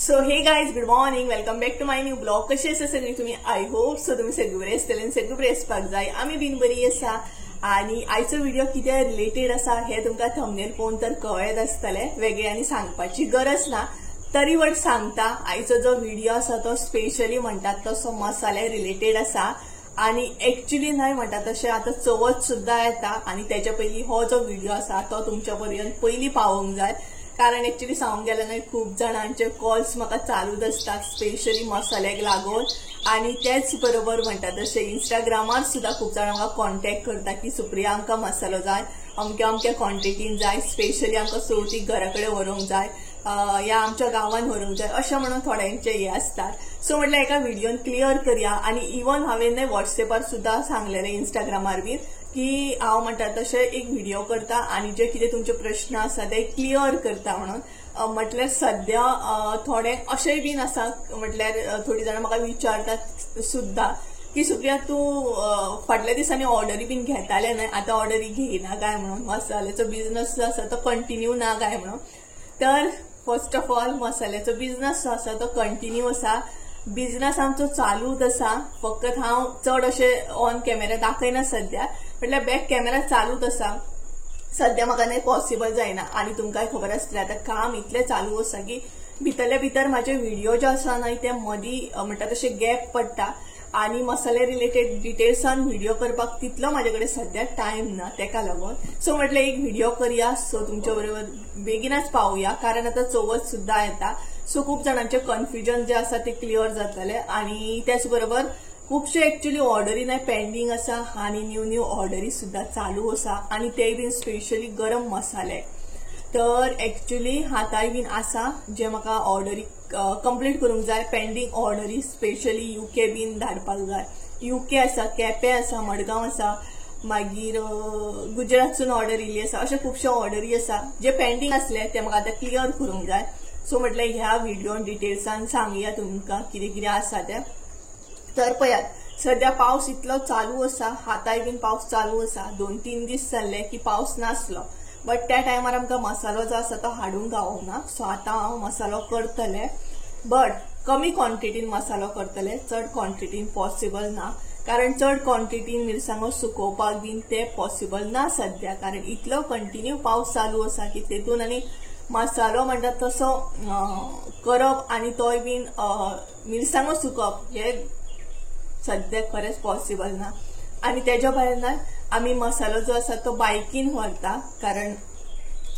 So hey guys good morning, welcome back to my new blog. कशी आसा सगळी तुम्ही? आय होप सो तुम्ही सगळी बरे आसतले आनी सगळी बरे आसपाक जाय. आमी बीन बरी आसा. आणि आयचो व्हिडिओ कितें रिलेटेड आसा हे तुमकां थंबनेल पळोवन तर कळत आसतले. वेगळे आनी सांगपाची गरज ना, तरी वट सांगता. आयचो जो व्हिडिओ आसा तो स्पेशली म्हणटात तसो मसाले रिलेटेड आसा. आणि एक्चुअली नाही म्हणटा तशें आता चवथ सुद्धा येता आणि त्याच्या पयलीं हो जो व्हिडिओ आसा तो तुमच्या पर्यंत पयलीं पावोंक जाय. कारण एक्चुअली सांगूंक गेल्यार न्हय, खूप जाणांचे कॉल्स म्हाका चालूच असतात स्पेशली मसाल्याक लागून. आणि त्याच बरोबर म्हणटा तशें इंस्टाग्रामार सुद्धा खूप जाणां म्हाका कॉन्टॅक्ट करता की सुप्रिया आमकां मसालो जाय, अमक्या अमक्या क्वॉन्टिटीन जाय, स्पेशली आमकां चवथीक घरा कडेन व्हरूंक जाय, या आमच्या गांवांत व्हरूंक जाय, अशें म्हणून थोड्यांचे हे असतात. सो म्हटल्यार एका व्हिडिओन क्लियर करया. आणि इवन हांवें व्हॉट्सएपार सुद्धा सांगलेलें इंस्टाग्रामार बी की हांव म्हणटा तशें एक व्हिडिओ करता आणि जे कितें तुमचे प्रश्न आसा ते क्लियर करता म्हणून. म्हटल्यार सध्या थोडे अशेंय बीन आसा, म्हटल्यार थोडी जाणां म्हाका विचारतात सुद्धा की सुप्रिया तूं फाटल्या दिसांनी ऑर्डरी बीन घेताले न्हय, आतां ऑर्डरी घेयना काय म्हणून, मसाल्याचो बिझनस जो आसा तो कंटिन्यू ना काय म्हणून. तर फर्स्ट ऑफ ऑल मसाल्याचो बिझनस जो आसा तो कंटिन्यू आसा. बिझनस आमचो चालूच आसा. फकत हांव चड अशें ऑन कॅमेरा दाखयना सध्या, म्हटल्यार बॅक कॅमेरा चालूच आसा. सध्या म्हाका नाही पॉसिबल जायना. आणि तुमकांय खबर आसतलें आतां काम इतलें चालू आसा की भितरल्या भितर म्हाजे व्हिडिओ जे आसा न्हय ते मदीं म्हणटा तशें गॅप पडटा. आणि मसाले रिलेटेड डिटेल्सान व्हिडिओ करपाक तितलो म्हाजे कडेन सध्या टायम ना, तेका लागून. सो म्हटल्यार एक व्हिडिओ करया. सो तुमच्या बरोबर बेगीनच पावुया, कारण आतां चवथ सुद्धा येता. सो खूप जाणांचे कन्फ्युजन जे आसा ते क्लियर जातले. आणि त्याच बरोबर खूपशे एक्चुअली ऑर्डरी नाही पेंडिंग आसा आणि न्यू ऑर्डरी सुद्धा चालू आसा. आणि ते बीन स्पेशली गरम मसाले. तर एक्चुअली हाताय बीन आसा जे म्हाका ऑर्डरी कंप्लीट करूंक जाय. पेंडिंग ऑर्डरी स्पेशली यूके बीन धाडपाक जाय. यूके आसा, केपें आसा, मडगांव आसा, मागीर गुजरातसून ऑर्डर इल्ली आसा. अशे खुबशे ऑर्डरी आसा जे पेंडिंग आसले ते म्हाका आतां क्लियर करूंक जाय. सो म्हटल्यार ह्या व्हिडिओन डिटेल्सान सांगया तुमकां कितें कितें आसा तें. तर पळयात, सध्या पावस इतलो चालू आसा, हाताय बीन पावस चालू आसा. 2-3 दीस जाल्ले की पावस नासलो. बट त्या टायमार आमकां मसालो जो आसा तो हाडूंक गावोंक ना. सो आतां हांव मसालो करतले, बट कमी क्वॉन्टिटीन मसालो करतले. चड क्वॉन्टिटीन पॉसिबल ना, कारण चड क्वॉन्टिटीन मिरसांगो सुकोवपाक बीन ते पॉसिबल ना सध्या. कारण इतलो कंटिन्यू पावस चालू आसा की तेतून आनी मसालो म्हणटा तसो करप आणि तोय बीन मिरसांगो सुकप हे सद्याक खरेंच पॉसिबल ना. आणि तेज्या भायर ना आमी मसालो जो आसा तो बायकीन व्हरता, कारण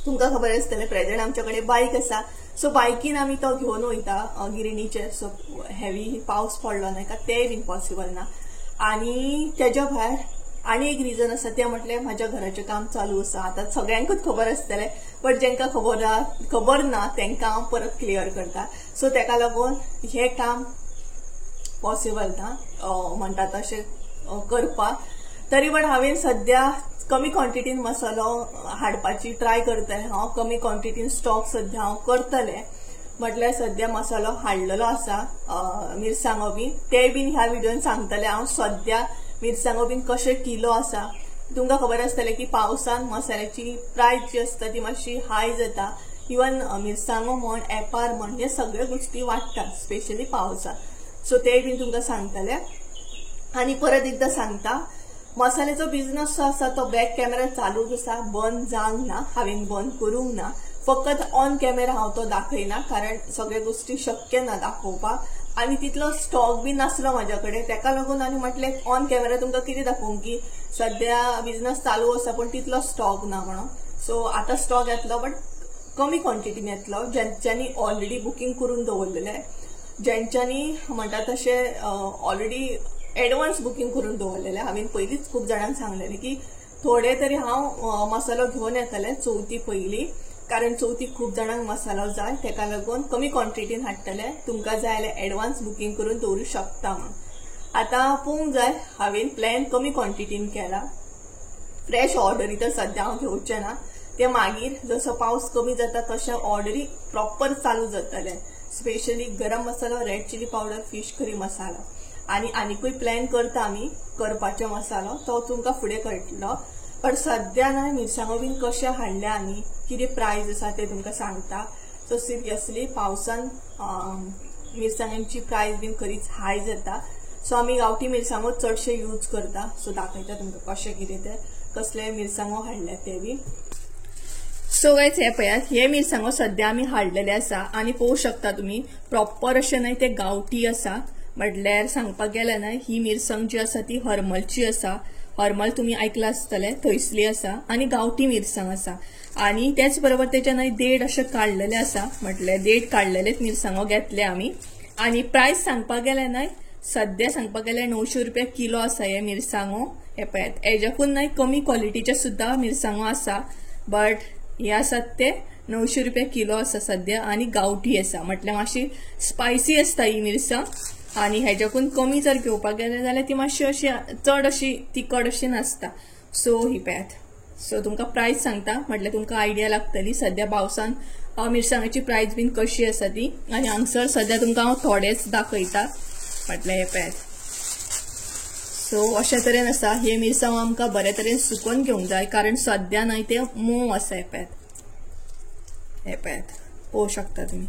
तुमकां खबर आसतलें प्रेझेंट आमच्या कडेन बायक आसा. सो बायकीन आमी तो घेवन वयता गिरणीचेर. सो हेवी पावस पडलो न्हय का तेय बीन पॉसिबल ना. आणि तेज्या भायर आनी एक रिजन आसा तें म्हटल्यार म्हाज्या घराचें काम चालू आसा. आतां सगळ्यांकूच खबर आसतलें, बट जेंकां खबर ना तेंकां हांव परत क्लियर करता. सो तेका लागून हें काम पॉसिबल ना म्हणटा तशें करपाक. तरी पण हांवें सध्या कमी क्वॉन्टिटीन मसालो हाडपाची ट्राय करतलें. हांव कमी क्वॉन्टिटीन स्टॉक सध्या हांव करतलें. म्हटल्यार सध्या मसालो हाडलेलो आसा मिरसांगो बीन, ते बीन ह्या व्हिडिओन सांगतलें हांव. सध्या मिरसांगो बीन कशे किलो आसा. तुमकां खबर आसतलें की पावसान मसाल्याची प्रायस जी आसता ती मातशी हाय जाता. इवन मिरसांगो म्हण, एपार म्हण, हे सगळे गोष्टी वाडटात स्पेशली पावसान. सो ते बीन तुमकां सांगतलें. आणि परत एकदा सांगता, मसाल्याचो बिझनस जो आसा तो बॅक कॅमेरा चालूच आसा, बंद जावंक ना, हांवें बंद करूंक ना. फकत ऑन कॅमेरा हांव तो दाखयना, कारण सगळे गोष्टी शक्य ना दाखोवपाक. आणि तितलो स्टॉक बी नासलो म्हाज्या कडेन, तेका लागून आनी म्हटलें ऑन कॅमेरा तुमकां कितें दाखोवंक की सध्या बिझनस चालू आसा पण तितलो स्टॉक ना म्हणून. सो आतां स्टॉक येतलो, बट कमी क्वॉन्टिटीन येतलो. ज्यांच्यांनी ऑलरेडी बुकींग करून दवरलेलें, ज्यांच्यांनी म्हणटा तशें ऑलरेडी एडवान्स बुकींग करून दवरलेलें. हांवें पयलींच खूप जाणांक सांगलेलें की थोडे तरी हांव मसालो घेवन येतलें चवथी पयलीं, कारण चवथीक खूप जाणांक मसालो जाय. तेका लागून कमी क्वॉन्टिटीन हाडटलें. तुमकां जाय जाल्यार एडवान्स बुकींग करून दवरूं शकता म्हणून. आतां पळोवंक जाय, हांवें प्लॅन कमी क्वॉन्टिटीन केला. फ्रेश ऑर्डरी तर सध्या हांव घेवचें ना. ते मागीर जसो पावस कमी जाता तशें ऑर्डरी प्रॉपर चालू जातले. स्पेशली गरम मसालो, red chilli powder, fish curry masala. आणि आनीकूय प्लॅन करता आमी करपाचो मसालो, तो तुमकां फुडें कळटलो. पण सध्या ना मिरसांगो बीन कशे हाडल्या आनी कितें प्रायस आसा ते तुमकां सांगता. सो सिरियसली पावसान मिरसांगांची प्राइस बीन खरीच हाय जाता. सो आमी गावठी मिरसांगो चडशे यूज करता. सो दाखयता तुमकां कशें कितें ते कसले मिरसांगो हाडल्या ते बी. सो गायज हे पळयात, हे मिरसांगो सध्या आमी हाडलेले आसा आनी पळोवंक शकता तुम्ही प्रॉपर अशें न्हय ते गावठी आसा. म्हटल्यार सांगपाक गेल्यार न्हय ही मिरसांग जी आसा ती हरमलची आसा. हरमल तुम्ही ऐकला आसतले थंयसली आसा आनी गावठी मिरसांग आसा. आणि त्याच बरोबर त्याच्या न्हय देड अशें काडलेले आसा. म्हटल्यार देड काडलेलेच मिरसांगो घेतले आमी. आणि प्राइस सांगपाक गेल्यार न्हय सध्या सांगपाक गेल्यार 900 रुपया किलो आसा हे मिरसांगो. हे पळयात, हेज्याकून न्हय कमी क्वॉलिटीचे सुद्धा मिरसांगो आसा. बट हे आसात ते 900 रुपया किलो आसा सध्या आणि गावठी आसा. म्हटल्यार मातशी स्पायसी असता ही मिरसांग. आणि हेज्याकून कमी जर घेवपाक गेले जाल्यार ती मातशी अशी चड अशी तिखट अशी नासता. सो ही पळयात. सो तुमकां प्राइस सांगता म्हटल्यार तुमकां आयडिया लागतली सध्या पावसान मिरसांगाची प्राइस बीन कशी आसा ती. आणि हांगसर सध्या तुमकां हांव थोडेच दाखयता. म्हटल्यार हे पळयात. सो अशा तरेन आसा. हे मिरसांग आमकां बरे तरेन सुकोवन घेवंक जाय कारण सध्या न्हय ते मोव आसा. हे पळयात, हे पळयात पळोवंक शकता तुम्ही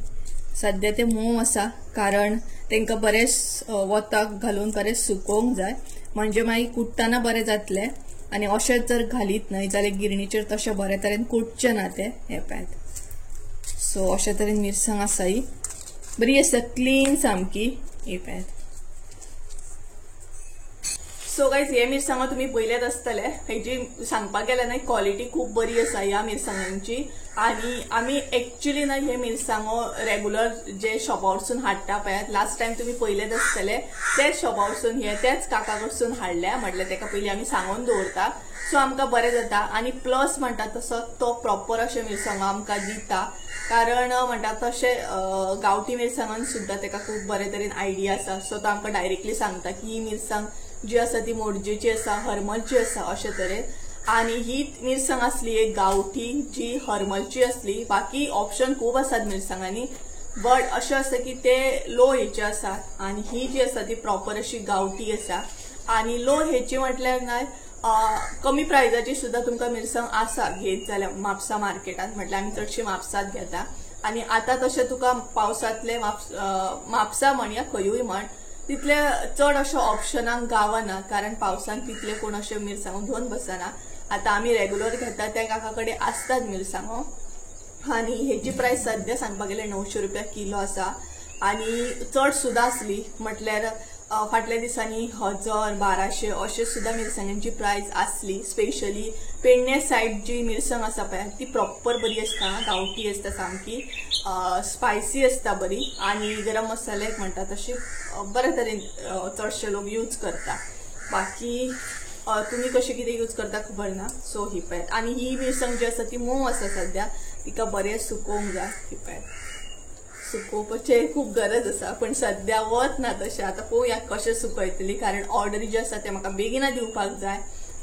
सध्या ते मोव आसा कारण तांकां बरेच वताक घालून बरें सुकोवंक जाय म्हणजे मागीर कुट्टना बरें जातले. आणि अशेंच जर घालीत न्हय जाल्यार गिरणीचेर तशें बरे तरेन कुटचे ना ते. हे पळयात. सो अशा तरेन मिरसांग आसा ही बरी आसा क्लीन सामकी. हे पळयात. सो गायज हे मिरसांगो तुम्ही पयलेत आसतले. हेजी सांगपाक गेल्यार न्हय क्वॉलिटी खूप बरी आसा ह्या मिरसांगांची. आणि आमी एक्चुअली न्हय हे मिरसांगो रेग्युलर जे शॉपावरसून हाडटा पळयात लास्ट टाइम तुम्ही पयलेत आसतले तेच शॉपावरसून हे त्याच काका कडसून हाडल्या. म्हटल्यार तेका पयलीं आमी सांगून दवरता. सो आमकां बरें जाता. आणि प्लस म्हणटा तसो तो प्रॉपर अशे मिरसांगो आमकां दिता कारण म्हणटा तशे गावठी मिरसांगान सुद्धा तेका खूप बरे तरेन आयडिया आसा. सो तो आमकां डायरेक्टली सांगता की ही मिरसांग जी आसा ती मोडजेची आसा हरमलची आसा अशे तरेन. आणि ही मिरसांग असली एक गावठी जी हरमलची असली. बाकी ऑप्शन खूप आसात मिरसांगांनी बट अशें आसा की ते लो हेचे आसात. आणि ही जी आसा ती प्रॉपर अशी गावठी आसा. आणि लो हेची म्हटल्यार न्हय कमी प्राइजाची सुद्धा तुमकां मिरसांग आसा घेत जाल्यार म्हापसा मार्केटात. म्हटल्यार आमी चडशी म्हापसात घेता. आणि आता तशें तुका पावसातले म्हापसा म्हण या खंयूय म्हण तितले चड अशे ऑप्शनाक गावना कारण पावसान तितले कोण अशे मिरसांगो घेवन बसना. आता आमी रेग्युलर घेता त्या काका कडेन आसतात मिरसांगो. आणि हेची प्राइस सध्या सांगपाक गेल्यार 900 रुपया किलो आसा. आणि चड सुद्धा असली म्हटल्यार फाटल्या दिसांनी 1000-1200 अशे सुद्धा मिरसांगांची प्राइस असली. स्पेशली पेडणे साइड जी मिरसांग आसा पळय ती प्रॉपर बरी असता. गावठी असता सामकी स्पायसी असता बरी. आणि गरम मसाले म्हणटा तशी बरे तरेन चडशे लोक यूज करता. बाकी तुम्ही कशी कितें यूज करता खबर ना. सो ही पळयात. आणि ही मिरसांग जी आसा ती मोव आसा सध्या तिका बरें सुकोवंक जाय. ही पळयात सुकोवपाचे खूप गरज आसा पण सध्या वत ना तशें. आता पळोवया कशें सुकयतली कारण ऑर्डरी जी आसा ते म्हाका बेगिना दिवपाक जाय.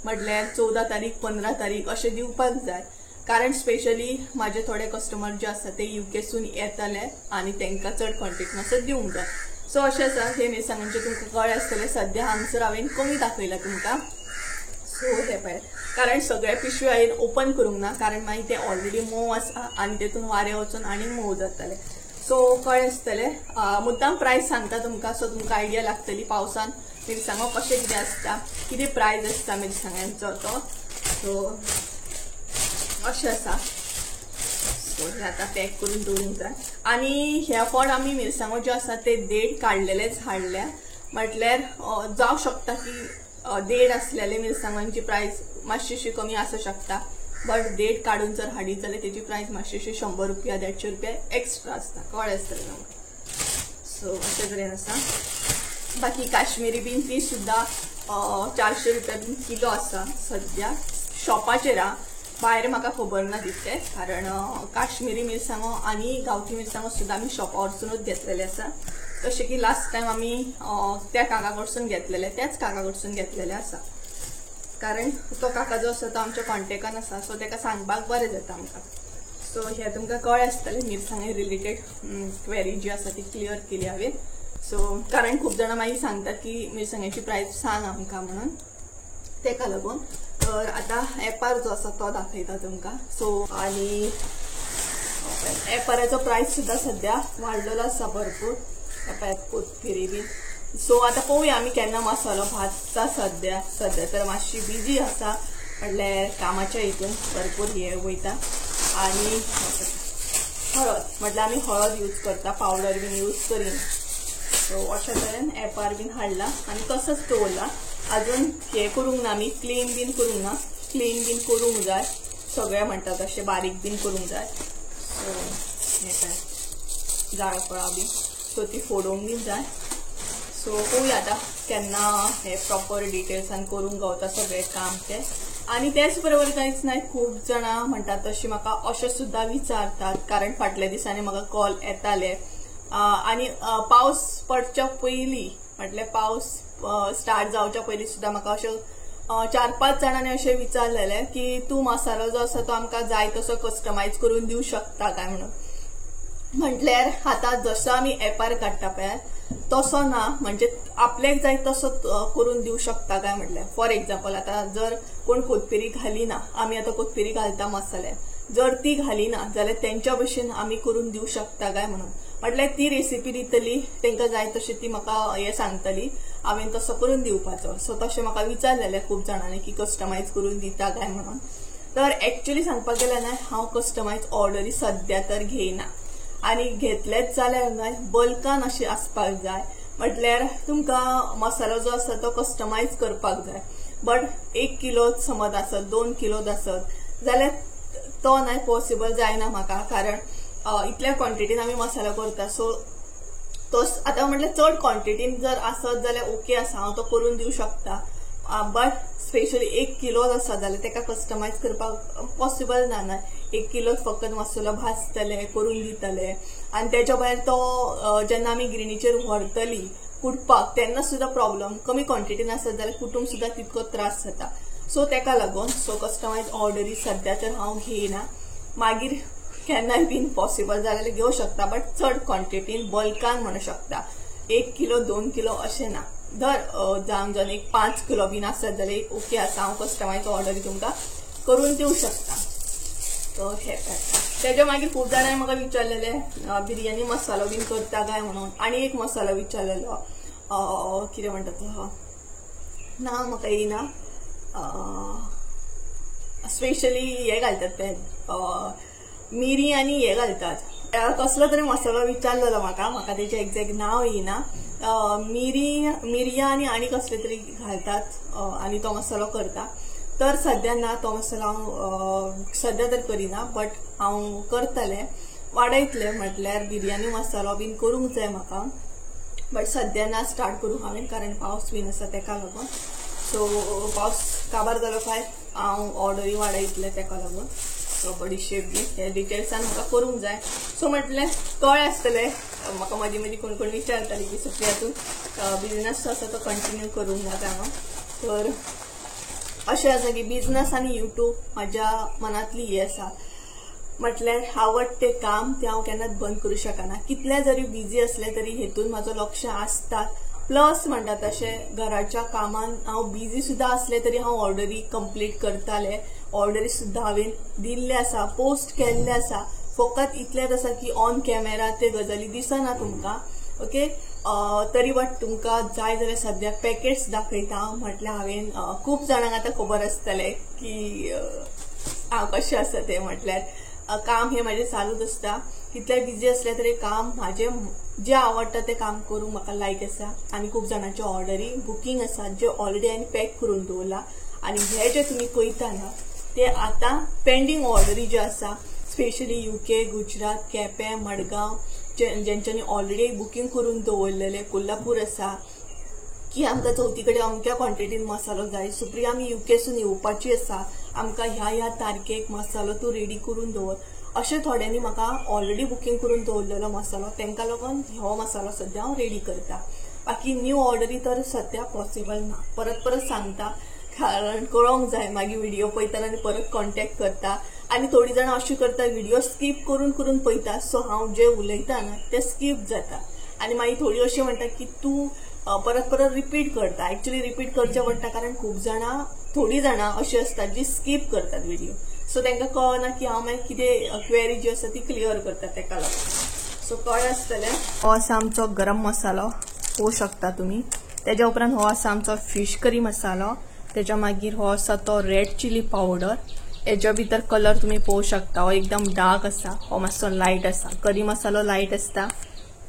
म्हटल्यार 14 तारीख 15 तारीख अशें दिवपाक जाय कारण स्पेशली माझे थोडे कस्टमर जे आसा ते यूकेसून येतले आणि तांकां चड क्वॉन्टिटीन असो दिवंक जाय. सो अशें आसा. हे मिरसांगांचे तुमकां कळ्ळें आसतलें सध्या हांगसर हांवें कमी दाखयला तुमकां. सो हे पळय कारण सगळे पिशवी हांवें ओपन करूंक ना कारण मागीर ते ऑलरेडी मोव आसा आणि तेतून वारें वचून आनी मोव जातले. सो कळ्ळें आसतलें. मुद्दाम प्राइस सांगता तुमकां सो तुमकां आयडिया लागतली पावसान मिरसांगो कशें कितें आसता कितें प्राइस आसता मिरसांगांचो तो. सो अशें आसा. सो हे आतां पॅक करून दवरूंक जाय. आणि ह्या फावट आमी मिरसांगो ज्यो आसा ते देड काडलेलेच हाडल्या. म्हटल्यार जावं शकता की देड असलेले मिरसांगांची प्राइस मातशीशी कमी आसूं शकता बट देड काढून जर हाडीत जाल्यार तेजी प्राइस मातशीशी 100 रुपया 150 रुपया एक्स्ट्रा आसता. कळ्ळें आसतलें तुमकां. सो अशें तरेन आसा. बाकी काश्मीरी बीन ती सुद्धा 400 रुपया बीन किलो आसा सध्या शॉपाचेर. भायर म्हाका खबर ना तितले कारण काश्मीरी मिरसांगो आणि गावठी मिरसांगो सुद्धा आमी शॉपावरसूनच घेतलेले आसा. जशें की लास्ट टाइम आमी त्या काका कडसून घेतलेले त्याच काका कडसून घेतलेले आसा कारण तो काका जो आसा तो आमच्या कॉन्टेक्टान आसा. सो तेका सांगपाक बरें जाता आमकां. सो हे तुमकां कळ्ळें आसतलें मिरसांगे रिलेटेड क्वेरी जी आसा ती क्लियर केली हांवें. सो कारण खूप जाणां मागीर सांगतात की मिरसांग्याची प्राइस सांग आमकां म्हणून तेका लागून. तर आता एपार जो आसा तो दाखयता तुमकां. सो आणि एपाराचो प्राइस सुद्धा सध्या वाढलेलो आसा भरपूर. एपार कोथमिरी बी. सो आता पळोवया आमी केन्ना मसालो भाजता. सध्या तर मातशी बिजी आसा म्हटल्यार कामाच्या हितून भरपूर हे वयता. आणि हळद म्हटल्यार आमी हळद यूज करता, पावडर बीन यूज करिना. सो अशा तरेन एपार बीन हाडला आणि तसंच दवरला. अजून हे करूंक ना आमी, क्लीन बीन करूंक ना. क्लीन बीन करूंक जाय, सगळे म्हणटा तशें बारीक बीन करूंक जाय. सो हे काय जाळफळां बी सो ती फोडूंक बीन जाय. सो पळोवया आता केन्ना हे प्रॉपर डिटेल्सान करूंक गावता सगळे काम ते. आणि त्याच बरोबर कांयच नाही, खूप जाणां म्हणटात तशी म्हाका अशें सुद्धा विचारतात, कारण फाटल्या दिसांनी म्हाका कॉल येताले. आणि पावस पडच्या पयलीं म्हटल्यार पावस स्टार्ट जावच्या पयलीं सुद्धा म्हाका अशें 4-5 जाणांनी अशें विचारलेले की तू मसालो जो आसा तो आमकां जाय तसो कस्टमायज करून दिवं शकता काय म्हणून. म्हटल्यार आता जसो आमी एपार काडटा पळय तसो ना, म्हणजे आपल्याक जाय तसो करून दिवं शकता काय म्हटल्यार. फॉर एक्झाम्पल आता जर कोण कोथमिरी घालिना, आमी आता कोथमिरी घालता मसाल्यात, जर ती घालिना जाल्यार तेंच्या भशेन आमी करून दिवं शकता काय म्हणून. म्हटल्यार ती रेसिपी दितली, तांकां जाय तशी ती म्हाका हे सांगतली, हांवें तसो करून दिवपाचो. सो तशें म्हाका विचारलेलें खूब जाणांनी की कस्टमायज करून दिता काय म्हणून. तर एक्चुअली सांगपाक गेल्यार ना, हांव कस्टमायज ऑर्डरी सध्या तर घेयना. आणि घेतलेच जाल्यार नाही बल्कान अशी आसपाक जाय. म्हटल्यार तुमकां मसालो जो आसा तो कस्टमायज करपाक जाय. बट 1 किलो समज आसत, 2 किलो आसत जाल्यार तो नाही पॉसिबल जायना म्हाका, कारण इतल्या क्वॉन्टिटीन आमी मसालो करता. सो तो आता म्हटल्यार चड क्वॉन्टिटीन जर आसत जाल्यार ओके आसा, हांव तो करून दिवं शकता. बट स्पेशली 1 किलो आसा जाल्यार तेका कस्टमायज करपाक पॉसिबल ना. 1 किलो फक्त मसालो भाजतले, करून दितले, आणि त्याच्या भायर तो जेन्ना आमी गिरणीचेर व्हरतली कुटपाक तेन्ना सुद्धा प्रॉब्लम. कमी क्वॉन्टिटीन आसत जाल्यार कुटूंक सुद्धा तितको त्रास जाता. सो तेका लागून सो कस्टमायज ऑर्डरी सध्या तर हांव घेयना. मागीर केन्नाय बीन पॉसिबल जाल्यार घेवं शकता, बट चड क्वॉन्टिटीन बल्कान म्हणू शकता. 1 किलो 2 किलो अशें ना. धर जावन जावन 5 किलो बीन आसत जाल्यार ओके आसा, हांव कस्टमायज ऑर्डरी तुमकां करून दिवं शकता. तो हे त्याच्या मागीर खूप जाणांनी म्हाका विचारलेले बिर्याणी मसालो बीन करता काय म्हणून. आणि एक मसालो विचारलेलो कितें म्हणटा तो ना म्हाका येना. स्पेशली हे घालतात ते मिरी आणि हे घालतात. कसलो तरी मसालो विचारलेलो म्हाका तेचे एक्झॅक्ट नाव येना. मिरयां आणि कसले तरी घालतात आणि तो मसालो करता. तर सध्या ना तो मसालो हांव सध्या तर करिना, बट हांव करतलें, वाडयतलें. म्हटल्यार बिर्याणी मसालो बीन करूंक जाय म्हाका, बट सध्या ना स्टार्ट करूं हांवें, कारण पावस बीन आसा तेका लागून. सो पावस काबार जालो काय हांव ऑर्डरी वाडयतलें तेका लागून. सो बडीशेप बी हे डिटेल्सान म्हाका करूंक जाय. सो म्हटल्यार कळ्ळें आसतलें म्हाका मदीं कोण विचारताली की सुप्रियातून बिझनेस जो आसा तो कंटिन्यू करूंक जाता म्हणून. तर अशें आसा की बिझनेस आनी युट्यूब म्हाज्या मनांतली ही आसा. म्हटल्यार आवडटे काम ते हांव केन्नाच बंद करूं शकना. कितले जरी बिजी असले तरी हेतून म्हाजो लक्ष आसता. प्लस म्हणटा तशें घराच्या कामान हांव बिजी सुद्धा असले तरी हांव ऑर्डरी कंप्लीट करताले. ऑर्डरी सुद्धा हांवें दिल्ले आसा, पोस्ट केल्ले आसा. फकत इतलेंच आसा की ऑन कॅमेरा ते गजाली दिसना तुमकां. ओके, तरी बट तुमकां जाय जाल्यार सध्या पॅकेट्स दाखयता. म्हटल्यार हांवें खूब जाणांक आतां खबर आसतलें की हांव कशें आसा तें. म्हटल्यार काम हे म्हाजें चालूच आसता. कितलेय बिजी असले तरी काम म्हाजें जे आवडटा ते काम करूंक म्हाका लायक आसा. आनी खूब जाणांच्यो ऑर्डरी बुकींग आसा जे ऑलरेडी हांवें पॅक करून दवरला. आनी हे जे तुमी पळयता ना ते आतां पेंडींग ऑर्डरी जे आसा, स्पेशली UK, गुजरात, केपें, मडगांव, जेंच्यांनी ऑलरेडी बुकींग करून दवरलेले. कोल्हापूर आसा की आमकां चवथी कडेन अमक्या क्वॉन्टिटीन मसालो जाय. सुप्रिया आमी UKसून येवपाची आसा, आमकां ह्या तारखेक मसालो तूं रेडी करून दवर. अशें थोड्यांनी म्हाका ऑलरेडी बुकींग करून दवरलेलो मसालो, तांकां लागून हो मसालो सध्या हांव रेडी करता. बाकी न्यू ऑर्डरी तर सध्या पॉसिबल ना. परत सांगता, कारण कळोंक जाय. मागीर व्हिडिओ पळयतना आनी परत कॉन्टॅक्ट करता. आनी थोडी जाणां अशी करता व्हिडिओ स्कीप करून पळयता. सो हांव जे उलयता ना ते स्कीप जाता. आनी मागीर थोडी अशी म्हणटा की तूं परत रिपीट करता. एक्चुअली रिपीट करचें पडटा, कारण खूब जाणां थोडी जाणां अशी असतात जी स्कीप करतात व्हिडिओ. सो तांकां कळना की हांव मागीर कितें क्वेरी जी आसा ती क्लियर करता ताका लागून. सो कळ्ळें आसतलें. हो आसा आमचो गरम मसालो, पळोवंक शकता तुमी. तेज्या उपरांत हो आसा आमचो फिश करी मसालो. तेज्या मागीर हो आसा तो रेड चिली पावडर. हेज्या भितर कलर तुमी पळोवंक शकता. हो एकदम डार्क आसा, हो मातसो लायट आसा. करी मसालो लायट आसता,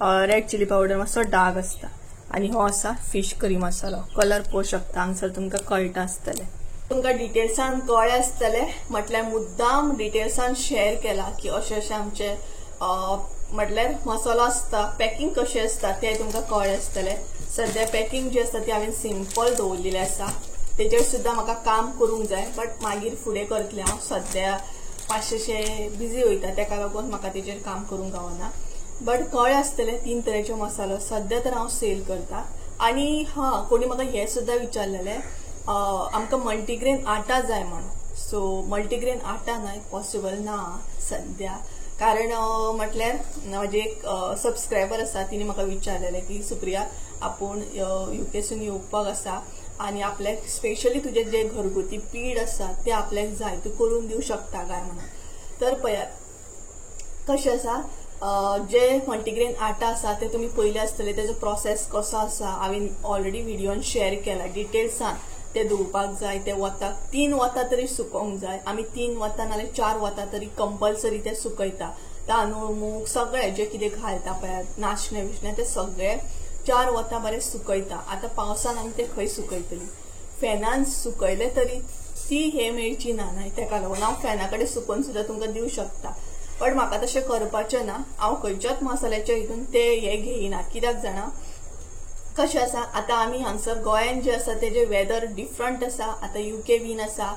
रेड चिली पावडर मातसो डार्क आसता. आनी हो आसा फिश करी मसालो. कलर पळोवंक शकता, हांगसर तुमकां कळटा आसतलें. तुमकां डिटेल्सान कळ्ळें आसतलें, म्हटल्यार मुद्दाम डिटेल्सान शेअर केला की अशें अशें आमचे म्हटल्यार मसालो आसता, पॅकिंग कशें आसता तें तुमकां कळ्ळें आसतलें. सद्या पॅकिंग जी आसता ती हांवें सिंपल दवरलेली आसा. तेजेर सुद्दां म्हाका काम करूंक जाय, बट मागीर फुडें करतलें हांव. सद्या मातशें बिजी वयता, तेका लागून म्हाका तेजेर काम करूंक गावना. बट कळ्ळें आसतलें 3 तरेचे मसालो सद्या तर हांव सेल करता. आनी कोणी म्हाका हें सुद्दां विचारलेलें आमकां मल्टीग्रेन आटा जाय म्हणून. सो मल्टीग्रेन आटा न्हय, पॉसिबल ना सद्या. कारण म्हटल्यार म्हाजे एक सबस्क्रायबर आसा, तिने म्हाका विचारलेलें की सुप्रिया आपूण युकेसून येवपाक आसा आनी आपल्याक स्पेशली तुजे जे घरगुती पीठ आसा ते आपल्याक जाय, तूं करून दिवंक शकता काय म्हणून. तर पळयात कशें आसा, जे मल्टीग्रेन आटा आसा ते तुमी पयले आसतले, तेजो प्रोसेस कसो आसा हांवें ऑलरेडी व्हिडिओन शेअर केला डिटेल्सान. ते धुवपाक जाय, ते वताक 3 वतां तरी सुकोवंक जाय. आमी 3 वतां नाल्यार 4 वतां तरी कंपल्सरी ते सुकयता. तांदूळ मूग सगळे जे कितें घालता पळय, नाशणे बिशणे ते सगळे 4 वतां बरें सुकयता. आतां पावसान आमी ते खंय सुकयतली, फॅनान सुकयले तरी ती हे मेळची ना न्हय. तेका लागून हांव फॅना कडेन सुकोवन सुद्दां तुमकां दिवंक शकता. पण म्हाका तशें करपाचें ना. हांव खंयच्याच मसाल्याच्या हितून ते हे घेयना. कित्याक जाणा कशें आसा, आतां आमी हांगसर गोंयान जे आसा तेजे वेदर डिफरंट आसा. आतां UK बीन आसा,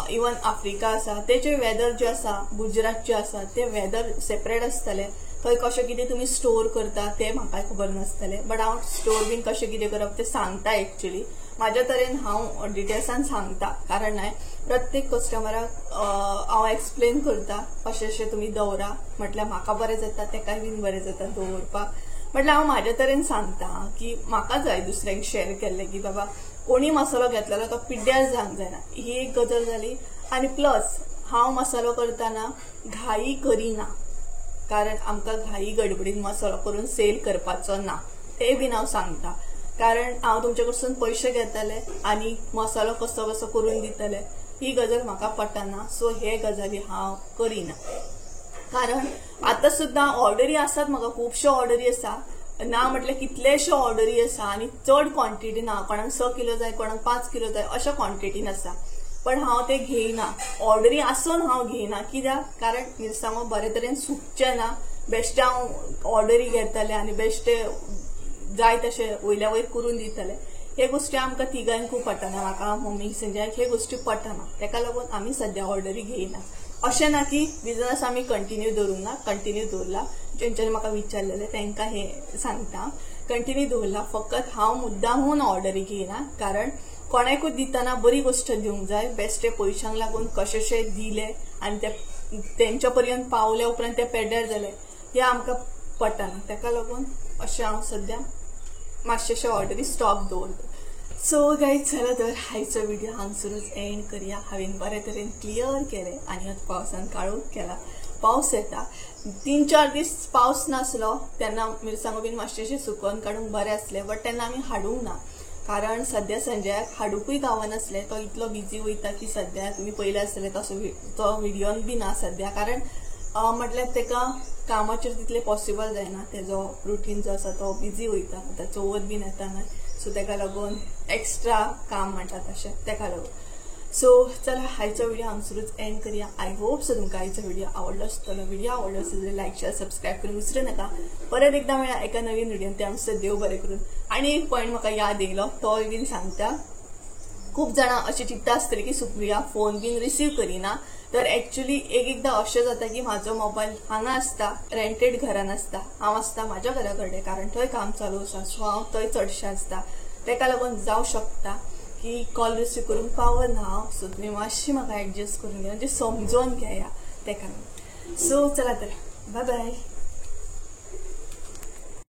इवन आफ्रिका आसा, तेजे वेदर जे आसा, गुजरात जे आसा ते वेदर सेपरेट आसतले. थंय कशें कितें तुमी स्टोर करता ते म्हाका खबर नासतलें. बट हांव स्टोर बीन कशें कितें करप ते सांगता. एक्चुअली म्हाज्या तरेन हांव डिटेल्सान सांगता. कारण न्हय प्रत्येक कस्टमराक हांव एक्सप्लेन करता अशें अशें तुमी दवरा, म्हटल्यार म्हाका बरें जाता, तेकाय बीन बरें जाता दवरपाक. म्हटल्यार हांव म्हाज्या तरेन सांगता की म्हाका जाय दुसऱ्यांक शेअर केल्लें की बाबा कोणी मसालो घेतलेलो तो पिड्ड्यार जावंक जायना, ही एक गजाल जाली. आनी प्लस हांव मसालो करतना घाई करिना, कारण आमकां घाई गडबडीन मसालो करून सेल करपाचो ना, ते बीन हांव सांगता. कारण हांव तुमचे कडसून पयशे घेतले आनी मसालो कसो कसो करून दितले, ही गजाल म्हाका पटना. सो हे गजाली हांव करिना. कारण आतां सुद्दां ऑर्डरी आसात, म्हाका खुबश्यो ऑर्डरी आसा, ना म्हटल्यार कितलेशे ऑर्डरी आसा आनी चड क्वॉन्टिटीन. कोणाक 6 किलो जाय, कोणाक 5 किलो जाय, अशा क्वॉन्टिटीन आसा. पण हांव ते घेयना. ऑर्डरी आसून हांव घेयना. कित्याक, कारण मिरसांगो बरे तरेन सुकचे ना. बेश्टे हांव ऑर्डरी घेतले आनी बेश्टे जाय तशें वयल्या वयर करून दितले. हे गोष्टी आमकां तिगांकूय पटना, म्हाका मम्मी संजयाक हे गोष्टी पटना. तेका लागून आमी सद्या ऑर्डरी घेयना. अशें ना की बिझनस आमी कंटिन्यू दवरूंक ना, कंटिन्यू दवरला. जेंच्यांनी म्हाका विचारलेलें तांकां हे सांगता, कंटिन्यू दवरला. फकत हांव मुद्दामून ऑर्डरी घेयना, कारण कोणाकूय दितना बरी गोष्ट दिवंक जाय. बेश्टे पयशांक लागून कशेशे दिले आनी ते तेंच्या पर्यंत पावले उपरांत ते पेड्ड्यार जाले, हे आमकां पटना. तेका लागून अशें हांव सद्या मातशेशे ऑर्डरी स्टॉक दवरता. सो गायज चला तर आयचो व्हिडिओ हांगसरूच एंड करूया. हांवें बरे तरेन क्लियर केले आनी आतां पावसान काळोख केला. पावस येता, 3-4 दीस पावस नासलो तेन्ना मिरसांगो बीन मातशेशे सुकोवन काडूंक बरें आसलें. बट तेन्ना आमी हाडूंक ना, कारण सद्या संजयाक हाडूंकूय गावनासलें. तो इतलो बिजी वयता की सद्या तुमी पयले आसतले तसो तो व्हिडिओन बी ना सद्या. कारण म्हटल्यार तेका कामाचेर तितले पॉसिबल जायना. तेजो रुटीन जो आसा तो बिजी वयता. आतां चवथ बीन येता न्हय, सो तेका लागून एक्स्ट्रा काम म्हणटा तशें, तेका लागून. सो चला आयचो व्हिडिओ हांगसरूच एंड करूया. आय होप सो तुमकां आयचो व्हिडिओ आवडलो आसतलो. व्हिडिओ आवडलो असेल जाल्यार लायक शेअर सबस्क्राईब करून विसरू नका. परत एकदा मेळ्या एका नवीन व्हिडिओन. ते आमचं देव बरें करून. आनी एक पॉयंट म्हाका याद येयलो, तोय बीन सांगता. खूब जाणां अशें चिंतता आसतलीं की सुप्रिया फोन बीन रिसीव करिना. तर एक्चुअली एकदां अशें जाता की म्हाजो मोबायल हांगा आसता, रेंटेड घरान आसता, हांव आसता म्हाज्या घरा कडेन, कारण थंय काम चालू आसा. सो हांव थंय चडशें आसता. तेका लागून जावं शकता की कॉल रिसीव करूंक पावना हांव. सो तुमी मातशी म्हाका एडजस्ट करून घेया, म्हणजे समजून घेया तेका लागून. सो चला तर बाय बाय.